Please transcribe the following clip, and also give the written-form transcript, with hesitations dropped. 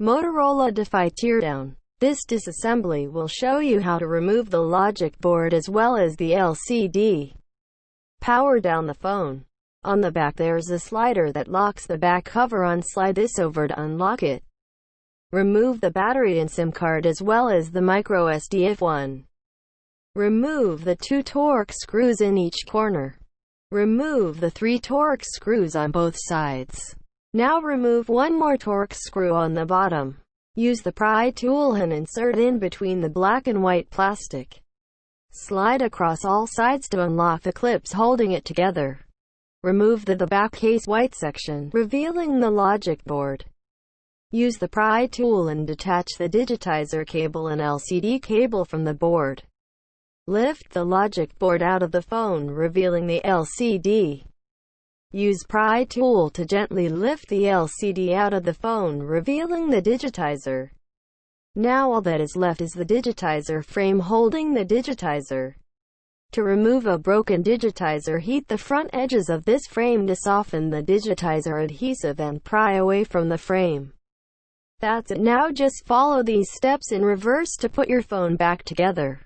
Motorola Defy Teardown. This disassembly will show you how to remove the logic board as well as the LCD. Power down the phone. On the back there's a slider that locks the back cover on. Slide this over to unlock it. Remove the battery and SIM card as well as the micro SD if one. Remove the 2 Torx screws in each corner. Remove the 3 Torx screws on both sides. Now remove 1 more Torx screw on the bottom. Use the pry tool and insert in between the black and white plastic. Slide across all sides to unlock the clips holding it together. Remove the back case white section, revealing the logic board. Use the pry tool and detach the digitizer cable and LCD cable from the board. Lift the logic board out of the phone, revealing the LCD. Use pry tool to gently lift the LCD out of the phone, revealing the digitizer. Now all that is left is the digitizer frame holding the digitizer. To remove a broken digitizer, heat the front edges of this frame to soften the digitizer adhesive and pry away from the frame. That's it. Now just follow these steps in reverse to put your phone back together.